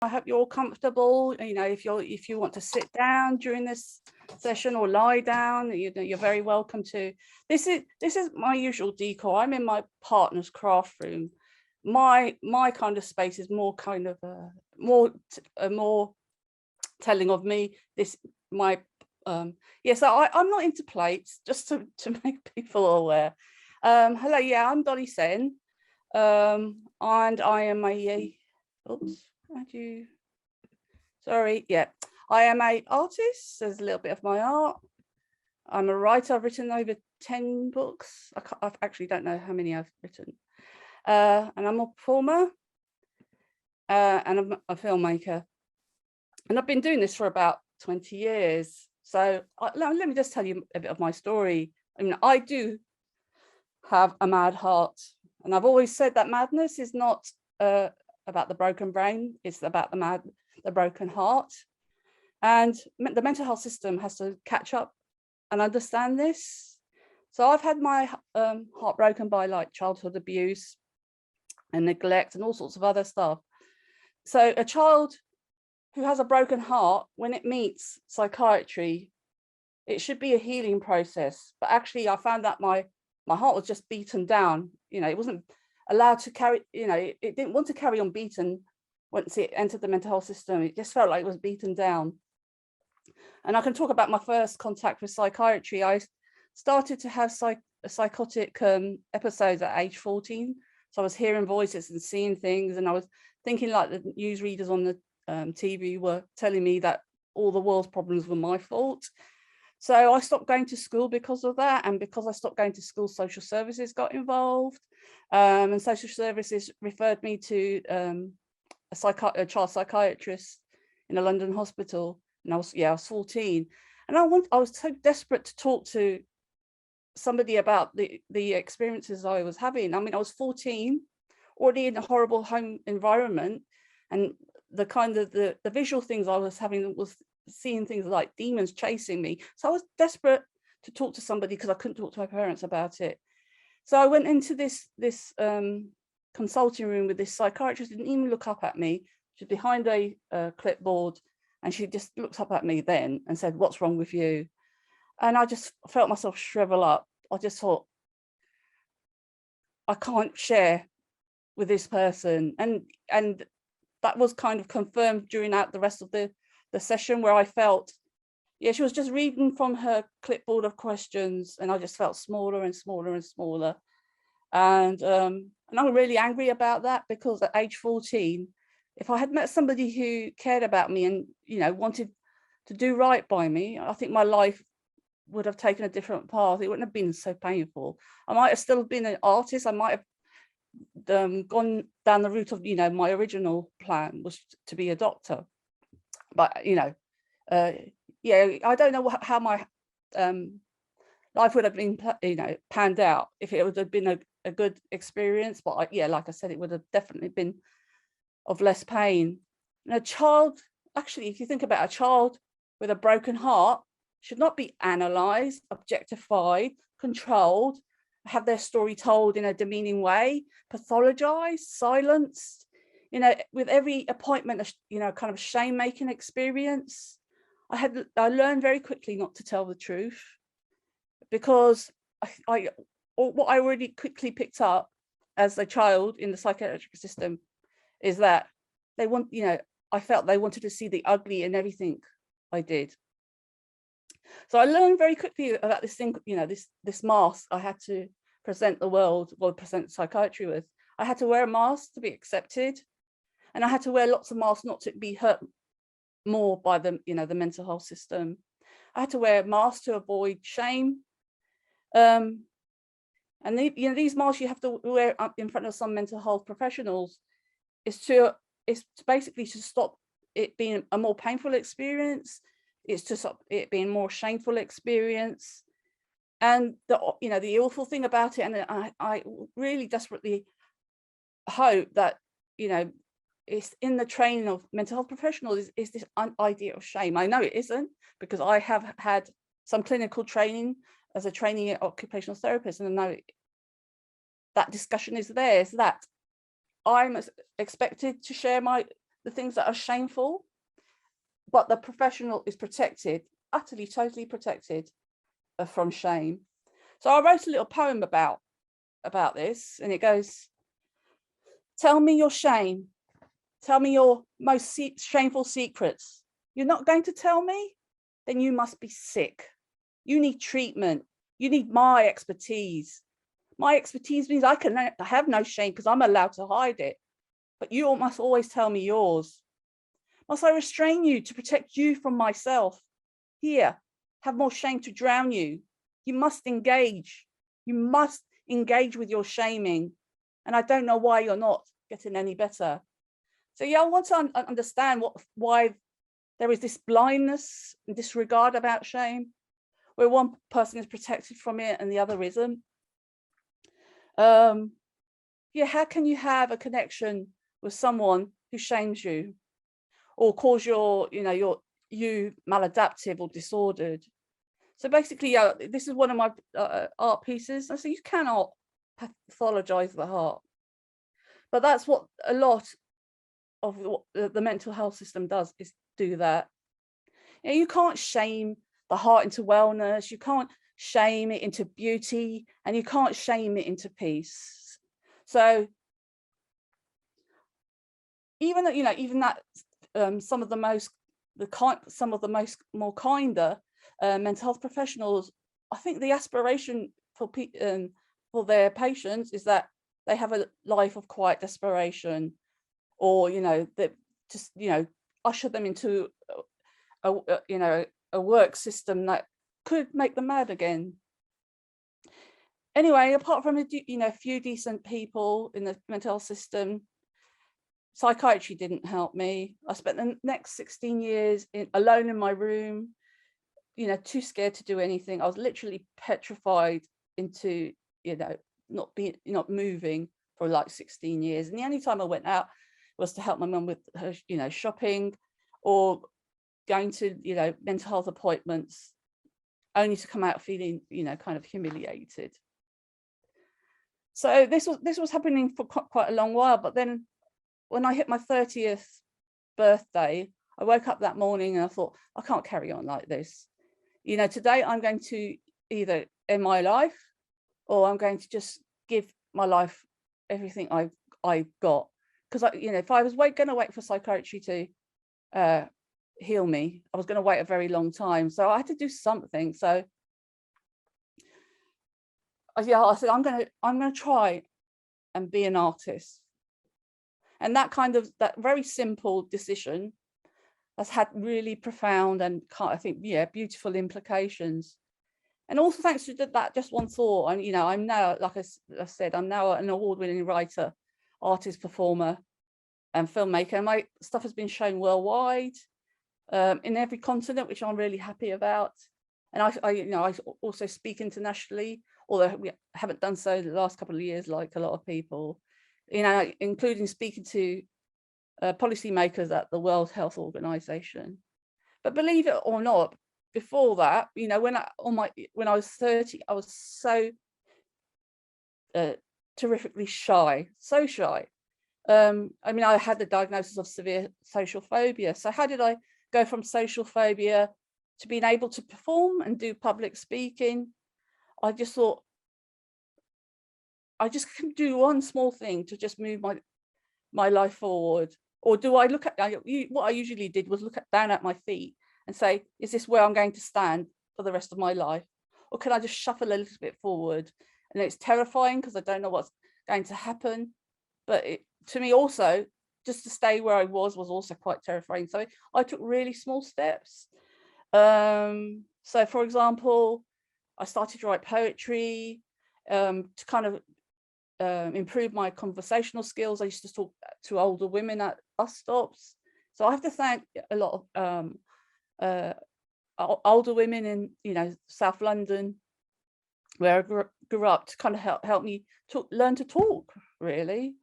I hope you're all comfortable. You know, if you want to sit down during this session or lie down, you're very welcome to. This is my usual decor. I'm in my partner's craft room. My kind of space is more kind of more telling of me. So I'm not into plates, just to make people aware. Hello, yeah, I'm Dolly Sen, and I am a I am a artist. There's a little bit of my art. I'm a writer. I've written over 10 books. I actually don't know how many I've written. And I'm a performer, and I'm a filmmaker. And I've been doing this for about 20 years. So let me just tell you a bit of my story. I mean, I do have a mad heart. And I've always said that madness is not about the broken brain. It's about the broken heart. And the mental health system has to catch up and understand this. So I've had my heart broken by like childhood abuse and neglect and all sorts of other stuff. So a child who has a broken heart, when it meets psychiatry, it should be a healing process. But actually, I found that my heart was just beaten down. You know, it wasn't allowed to carry, you know, it didn't want to carry on beaten once it entered the mental health system. It just felt like it was beaten down. And I can talk about my first contact with psychiatry. I started to have psychotic episodes at age 14. So I was hearing voices and seeing things, and I was thinking like the newsreaders on the TV were telling me that all the world's problems were my fault. So I stopped going to school because of that. And because I stopped going to school, social services got involved. And social services referred me to a child psychiatrist in a London hospital. And I was 14. And I was so desperate to talk to somebody about the experiences I was having. I mean, I was 14, already in a horrible home environment. And the kind of the visual things I was having was seeing things like demons chasing me. So I was desperate to talk to somebody because I couldn't talk to my parents about it. So I went into this consulting room with this psychiatrist. Didn't even look up at me. She's behind a clipboard, and she just looked up at me then and said, "What's wrong with you?" And I just felt myself shrivel up. I just thought, I can't share with this person. And that was kind of confirmed during the rest of the session, where I felt, yeah, she was just reading from her clipboard of questions, and I just felt smaller and smaller and smaller. And I'm really angry about that, because at age 14, if I had met somebody who cared about me and, you know, wanted to do right by me, I think my life would have taken a different path. It wouldn't have been so painful. I might have still been an artist. I might have gone down the route of, you know, my original plan was to be a doctor. But, you know, yeah, I don't know how my life would have been, you know, panned out if it would have been a good experience. But yeah, like I said, it would have definitely been of less pain. And a child, actually, if you think about a child with a broken heart, should not be analysed, objectified, controlled, have their story told in a demeaning way, pathologized, silenced, you know, with every appointment, you know, kind of shame-making experience. I learned very quickly not to tell the truth, because what I really quickly picked up as a child in the psychiatric system is that they want, you know, I felt they wanted to see the ugly in everything I did. So I learned very quickly about this thing, you know, this mask I had to present the world, or present psychiatry with. I had to wear a mask to be accepted, and I had to wear lots of masks not to be hurt more by the, you know, the mental health system. I had to wear a mask to avoid shame. And you know, these masks you have to wear up in front of some mental health professionals is basically to stop it being a more painful experience. It's to stop it being more shameful experience. And you know, the awful thing about it, and I really desperately hope that, you know, it's in the training of mental health professionals is this idea of shame. I know it isn't, because I have had some clinical training as a trainee occupational therapist, and I know that discussion is there, is that I'm expected to share the things that are shameful, but the professional is protected, utterly, totally protected from shame. So I wrote a little poem about this, and it goes, tell me your shame. Tell me your most shameful secrets. You're not going to tell me? Then you must be sick. You need treatment. You need my expertise. My expertise means I have no shame because I'm allowed to hide it. But you must always tell me yours. Must I restrain you to protect you from myself? Here, have more shame to drown you. You must engage. You must engage with your shaming. And I don't know why you're not getting any better. So yeah, I want to understand why there is this blindness and disregard about shame, where one person is protected from it and the other isn't. Yeah, how can you have a connection with someone who shames you or calls you maladaptive or disordered? So basically, this is one of my art pieces. I say you cannot pathologize the heart, but that's what a lot of the mental health system does, is do that. You can't shame the heart into wellness. You can't shame it into beauty, and you can't shame it into peace. So even that, some of the more kinder mental health professionals, I think the aspiration for their patients is that they have a life of quiet desperation, or that just usher them into a work system that could make them mad again. Anyway, apart from a few decent people in the mental health system, psychiatry didn't help me. I spent the next 16 years alone in my room, too scared to do anything. I was literally petrified into not moving for like 16 years. And the only time I went out was to help my mum with her shopping, or going to mental health appointments, only to come out feeling kind of humiliated. So this was happening for quite a long while. But then when I hit my 30th birthday, I woke up that morning and I thought, I can't carry on like this. Today I'm going to either end my life, or I'm going to just give my life everything I've got. Because if I was going to wait for psychiatry to heal me, I was going to wait a very long time. So I had to do something. So yeah, I said I'm going to try and be an artist. And that very simple decision has had really profound and, I think, beautiful implications. And also thanks to that just one thought, I'm now, like I said, I'm now an award-winning writer, artist, performer, and filmmaker. And my stuff has been shown worldwide, in every continent, which I'm really happy about. And I also speak internationally, although we haven't done so the last couple of years like a lot of people, including speaking to policymakers at the World Health Organization. But believe it or not, before that, when I was 30, I was so terrifically shy, so shy. I had the diagnosis of severe social phobia. So how did I go from social phobia to being able to perform and do public speaking? I just thought, I just can do one small thing to just move my life forward. Or do I look at, what I usually did was look down at my feet and say, is this where I'm going to stand for the rest of my life? Or can I just shuffle a little bit forward? And it's terrifying because I don't know what's going to happen. But to me also, just to stay where I was also quite terrifying. So I took really small steps. So for example, I started to write poetry to kind of improve my conversational skills. I used to talk to older women at bus stops. So I have to thank a lot of older women in South London, where I grew up, to kind of help me learn to talk, really.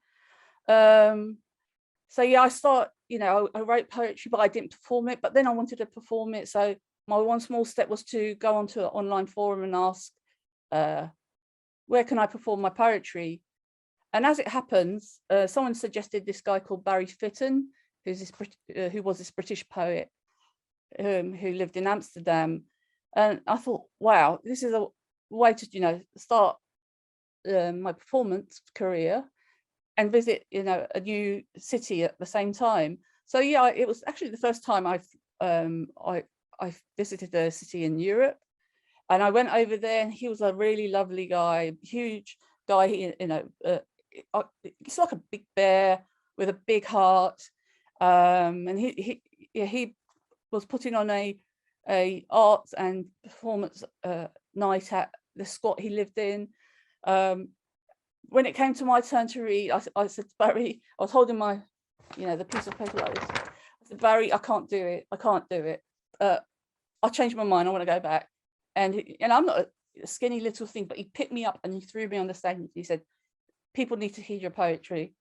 So yeah, I wrote poetry, but I didn't perform it. But then I wanted to perform it. So my one small step was to go onto an online forum and ask, where can I perform my poetry? And as it happens, someone suggested this guy called Barry Fitton, who was this British poet who lived in Amsterdam. And I thought, wow, this is a way to, start my performance career and visit, a new city at the same time. So yeah, it was actually the first time I visited a city in Europe, and I went over there, and he was a really lovely guy, huge guy. It's like a big bear with a big heart, and he was putting on a arts and performance night at the squat he lived in. When it came to my turn to read, I said to Barry, I was holding my, the piece of paper like this. I said, Barry, I can't do it. I can't do it. I changed my mind. I want to go back. And I'm not a skinny little thing, but he picked me up and he threw me on the stage. He said, people need to hear your poetry.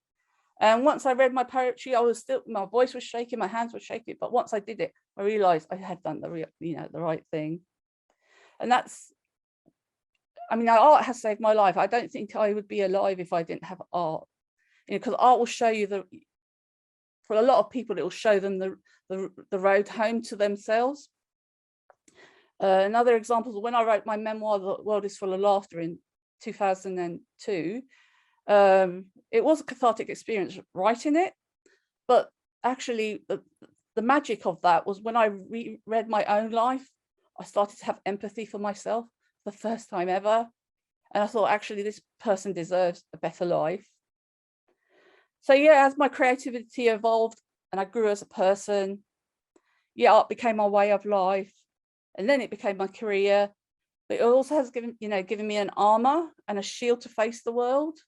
And once I read my poetry, my voice was shaking, my hands were shaking. But once I did it, I realized I had done the right thing. And art has saved my life. I don't think I would be alive if I didn't have art, because art will show you for a lot of people, it will show them the road home to themselves. Another example is when I wrote my memoir, The World is Full of Laughter, in 2002. It was a cathartic experience writing it, but actually the magic of that was when I reread my own life, I started to have empathy for myself the first time ever. And I thought, actually, this person deserves a better life. So yeah, as my creativity evolved and I grew as a person, art became my way of life. And then it became my career. But it also has given me an armor and a shield to face the world.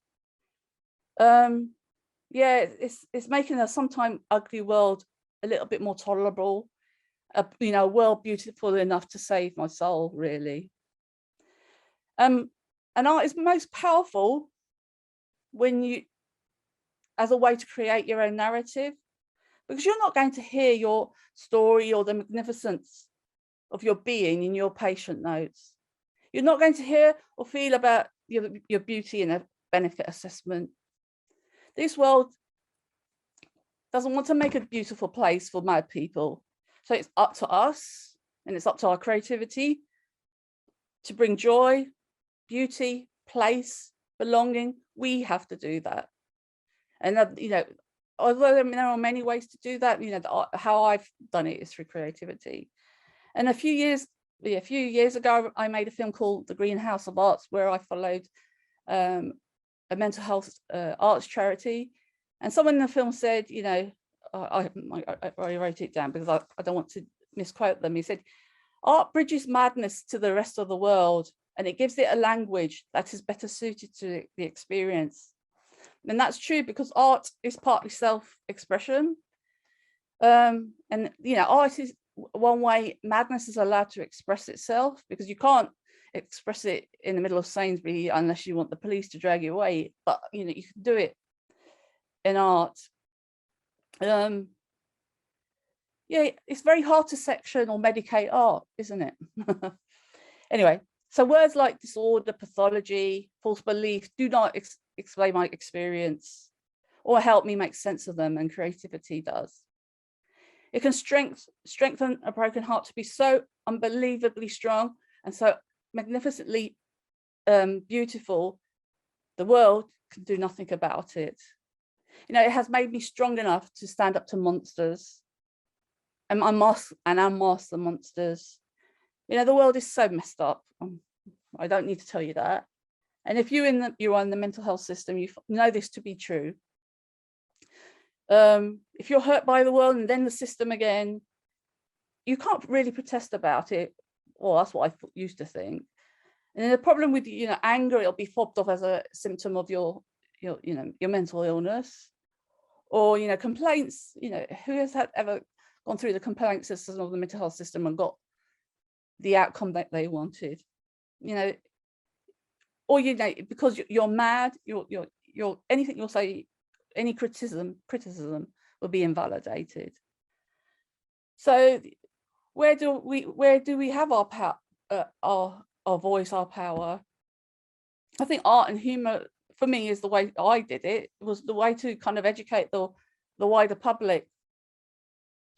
It's making a sometimes ugly world a little bit more tolerable, a world beautiful enough to save my soul, really. And art is most powerful as a way to create your own narrative, because you're not going to hear your story or the magnificence of your being in your patient notes. You're not going to hear or feel about your beauty in a benefit assessment. This world doesn't want to make a beautiful place for mad people. So it's up to us, and it's up to our creativity to bring joy, beauty, place, belonging. We have to do that. And although there are many ways to do that, how I've done it is through creativity. And a few years ago, I made a film called The Greenhouse of Arts, where I followed a mental health arts charity. And someone in the film said, I wrote it down because I don't want to misquote them. He said, art bridges madness to the rest of the world, and it gives it a language that is better suited to the experience. And that's true, because art is partly self-expression. And art is one way madness is allowed to express itself, because you can't express it in the middle of Sainsbury unless you want the police to drag you away. But you can do it in art. It's very hard to section or medicate art, isn't it? Anyway, so words like disorder, pathology, false belief do not explain my experience or help me make sense of them, and creativity does. It can strengthen a broken heart to be so unbelievably strong and so magnificently beautiful. The world can do nothing about it. It has made me strong enough to stand up to monsters and unmask the monsters. The world is so messed up. I don't need to tell you that. And if you're in the mental health system, you know this to be true. If you're hurt by the world and then the system again, you can't really protest about it. Well, that's what I used to think. And the problem with anger, it'll be fobbed off as a symptom of your mental illness, or complaints. Who has ever gone through the complaint system of the mental health system and got the outcome that they wanted? Or because you're mad, you're anything you'll say, any criticism will be invalidated. So where do we have our power, our voice, our power? I think art and humor, for me, is the way I did it. It was the way to kind of educate the wider public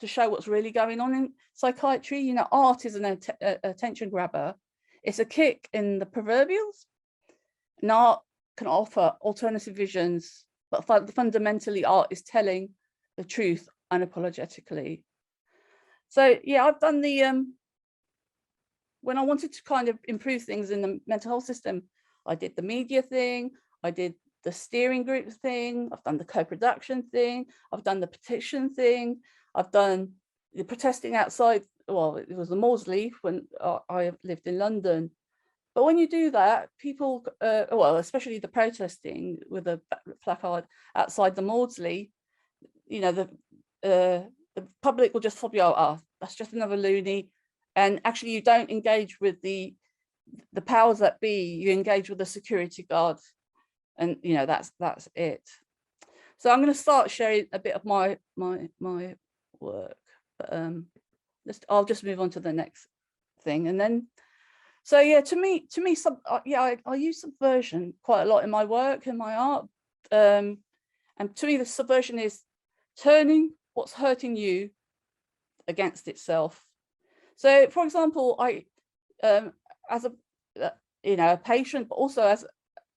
to show what's really going on in psychiatry. You know, art is an attention grabber. It's a kick in the proverbials. And art can offer alternative visions, but fundamentally art is telling the truth unapologetically. So yeah, I've done the, when I wanted to kind of improve things in the mental health system, I did the media thing, I did the steering group thing, I've done the co-production thing, I've done the petition thing, I've done the protesting outside, well, it was the Maudsley when I lived in London. But when you do that, people, well, especially the protesting with a placard outside the Maudsley, you know, the public will just probably, oh, that's just another loony. And actually you don't engage with the powers that be, you engage with the security guard. And, you know, that's it. So I'm going to start sharing a bit of my work, but I'll just move on to the next thing. And then, so yeah, to me, I use subversion quite a lot in my work, in my art. And to me, the subversion is turning what's hurting you against itself. So, for example, I, as a patient, but also as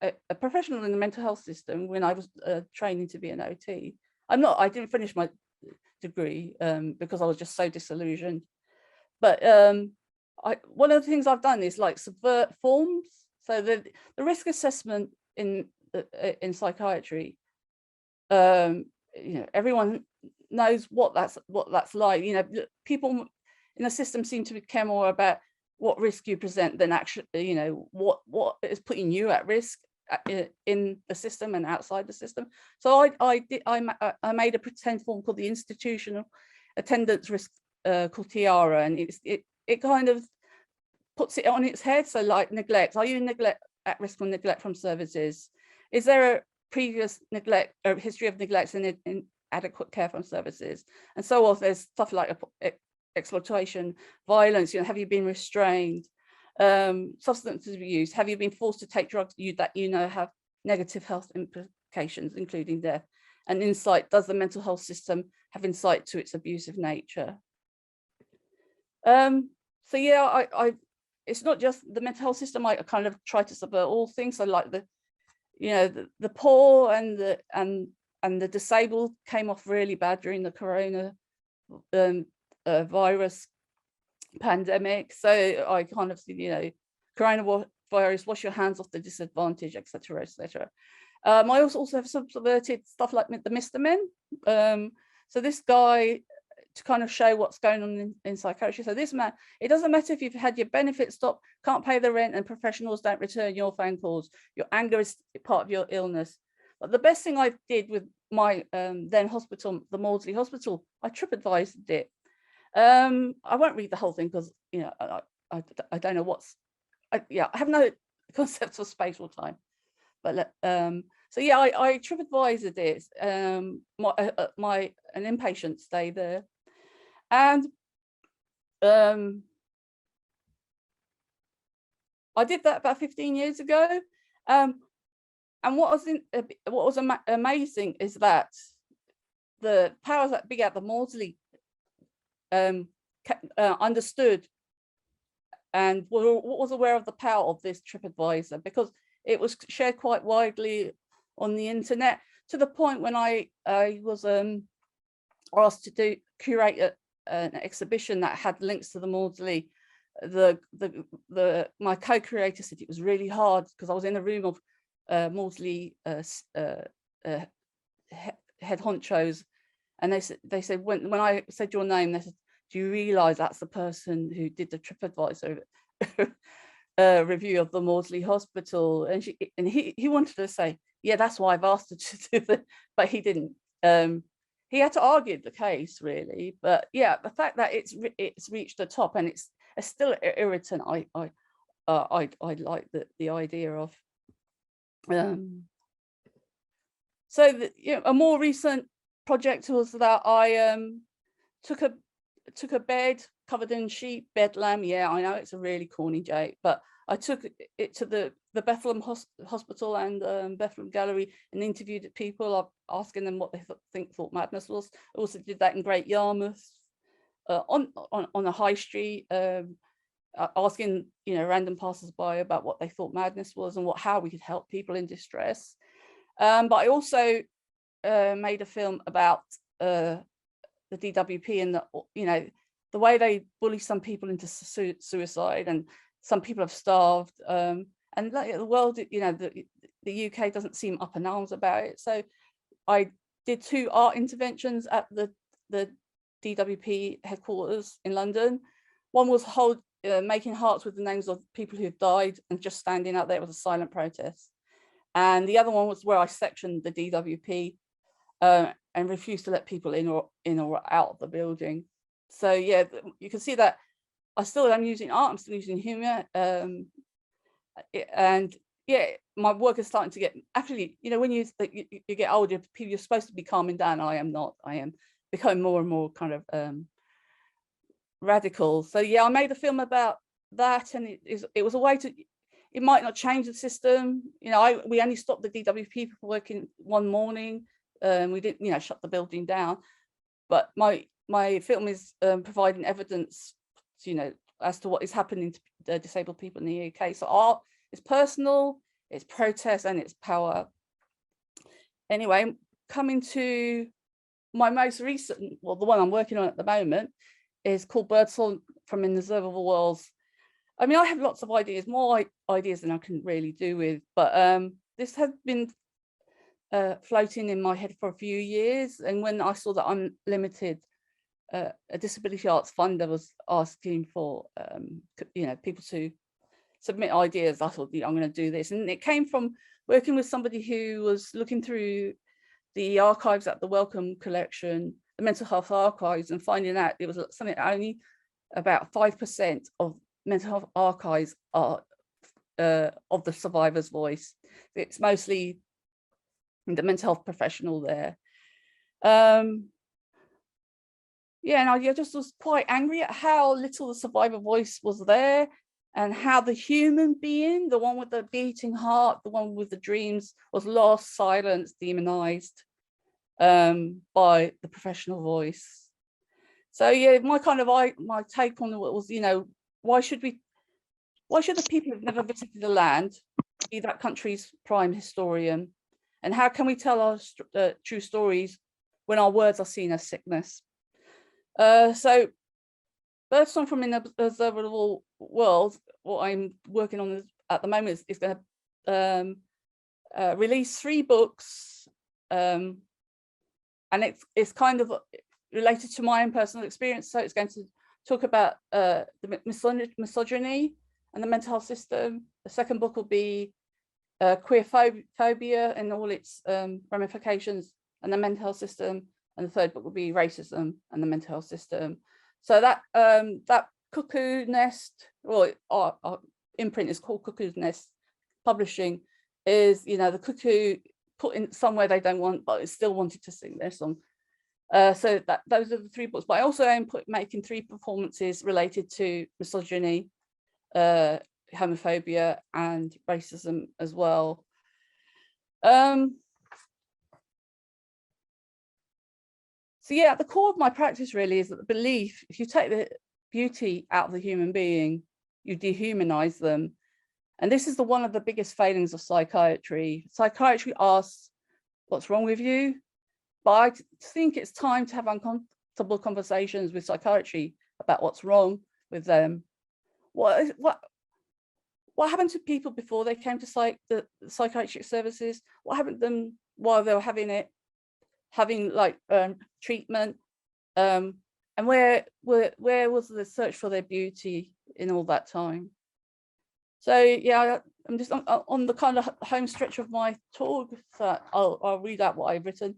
a professional in the mental health system, when I was training to be an OT, I didn't finish my degree because I was just so disillusioned. But one of the things I've done is like subvert forms. So the risk assessment in psychiatry, you know, everyone knows what that's like. You know, people in the system seem to care more about what risk you present than actually, you know, what is putting you at risk in the system and outside the system. So I made a pretend form called the institutional attendance risk called Tiara, and it kind of puts it on its head. So like neglect, are you at risk of neglect from services? Is there a previous neglect or history of neglect and inadequate care from services? And so on. There's stuff like exploitation, violence, you know, have you been restrained? Substance abuse, have you been forced to take drugs that you know have negative health implications, including death? And insight, does the mental health system have insight to its abusive nature? So yeah, it's not just the mental health system. I kind of try to subvert all things. So like the poor and the disabled came off really bad during the corona virus pandemic. So I kind of, you know, coronavirus, wash your hands off the disadvantaged, etc., etc. I also have subverted stuff like the Mr. Men. So this guy, to kind of show what's going on in psychiatry. So this man, it doesn't matter if you've had your benefits stopped, can't pay the rent, and professionals don't return your phone calls. Your anger is part of your illness. But the best thing I did with my then hospital, the Maudsley Hospital, I TripAdvised it. I won't read the whole thing because, you know, I don't know I have no concept of space or time. But so yeah, I TripAdvised it. An inpatient stay there, and I did that about 15 years ago. And what was amazing is that the powers that be at the Maudsley understood and was aware of the power of this TripAdvisor, because it was shared quite widely on the internet, to the point when I was asked to curate an exhibition that had links to the Maudsley. My co-creator said it was really hard because I was in a room of Maudsley head honchos, and they said when I said your name, they said, do you realize that's the person who did the TripAdvisor review of the Maudsley Hospital? And he wanted to say, yeah, that's why I've asked her to do that, but he didn't. He had to argue the case, really. But yeah, the fact that it's reached the top and it's still irritant, I like the idea of. So a more recent project was that I took a bed covered in sheep, bedlam. Yeah, I know it's a really corny joke, but I took it to the Bethlehem Hospital and Bethlehem Gallery and interviewed people, asking them what they thought madness was. I also did that in Great Yarmouth, on a high street, asking, you know, random passers-by about what they thought madness was and how we could help people in distress. But I also made a film about the DWP and you know, the way they bully some people into suicide, and some people have starved. And like the world, you know, the UK doesn't seem up in arms about it. So I did 2 art interventions at the DWP headquarters in London. One was making hearts with the names of people who've died and just standing out there. It was a silent protest. And the other one was where I sectioned the DWP and refused to let people in or out of the building. So yeah, you can see that I'm using art, I'm still using humor. And yeah, my work is starting to get, actually, you know, when you get older, you're supposed to be calming down. I am not. I am becoming more and more kind of radical. So yeah, I made a film about that, and it was a way to, it might not change the system. You know, we only stopped the DWP from working one morning. We didn't, you know, shut the building down. But my film is providing evidence, you know, as to what is happening to disabled people in the UK. So art is personal, it's protest, and it's power. Anyway, coming to my most recent, well, the one I'm working on at the moment is called Birdsong from Inobservable Worlds. I mean, I have lots of ideas, more ideas than I can really do with, but this had been floating in my head for a few years. And when I saw that Unlimited, a disability arts funder, was asking for you know, people to submit ideas, I thought, yeah, I'm going to do this. And it came from working with somebody who was looking through the archives at the Wellcome collection, the mental health archives, and finding out it was something only about 5% of mental health archives are of the survivor's voice. It's mostly the mental health professional there. Yeah, and I just was quite angry at how little the survivor voice was there, and how the human being, the one with the beating heart, the one with the dreams, was lost, silenced, demonized by the professional voice. So yeah, my take on it was, you know, why should the people who've never visited the land be that country's prime historian? And how can we tell our true stories when our words are seen as sickness? So Birdsong from Inobservable Worlds, what I'm working on at the moment is going to release 3 books, and it's kind of related to my own personal experience. So it's going to talk about the misogyny and the mental health system. The second book will be queer phobia and all its ramifications and the mental health system. And the third book will be racism and the mental health system. So that that Cuckoo Nest, well, our imprint is called Cuckoo's Nest Publishing, is, you know, the cuckoo put in somewhere they don't want, but it still wanted to sing their song. So those are the 3 books. But I also am making 3 performances related to misogyny, homophobia, and racism as well. So yeah, at the core of my practice really is that the belief, if you take the beauty out of the human being, you dehumanize them. And this is one of the biggest failings of psychiatry. Psychiatry asks, what's wrong with you? But I think it's time to have uncomfortable conversations with psychiatry about what's wrong with them. What happened to people before they came to the psychiatric services? What happened to them while they were having like treatment, and where was the search for their beauty in all that time? So yeah, I'm just on the kind of home stretch of my talk, so I'll read out what I've written.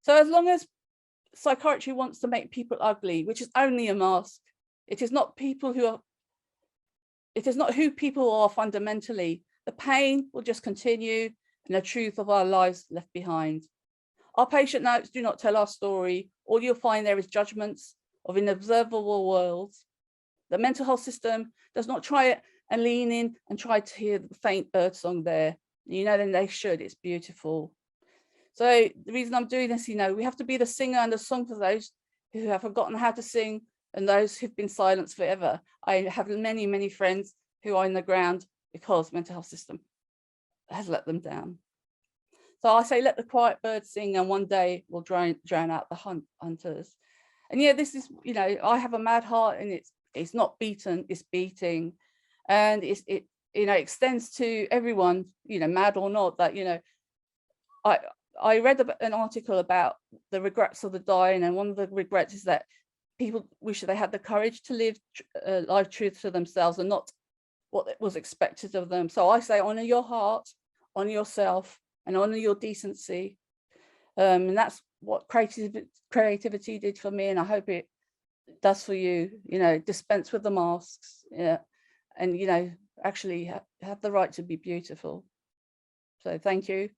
So as long as psychiatry wants to make people ugly, which is only a mask, it is not who people are fundamentally. The pain will just continue, and the truth of our lives left behind. Our patient notes do not tell our story. All you'll find there is judgments of inobservable worlds. The mental health system does not try it and lean in and try to hear the faint birdsong there. You know, then they should, it's beautiful. So the reason I'm doing this, you know, we have to be the singer and the song for those who have forgotten how to sing and those who've been silenced forever. I have many, many friends who are in the ground because mental health system has let them down. So I say, let the quiet birds sing, and one day we'll drown out the hunters. And yeah, this is, you know, I have a mad heart, and it's not beaten, it's beating. And it you know, extends to everyone, you know, mad or not, that, you know, I read an article about the regrets of the dying, and one of the regrets is that people wish they had the courage to live life truth to themselves and not what was expected of them. So I say, honor your heart, honor yourself, and honor your decency. And that's what creativity did for me, and I hope it does for you. You know, dispense with the masks, yeah, and, you know, actually have the right to be beautiful. So thank you.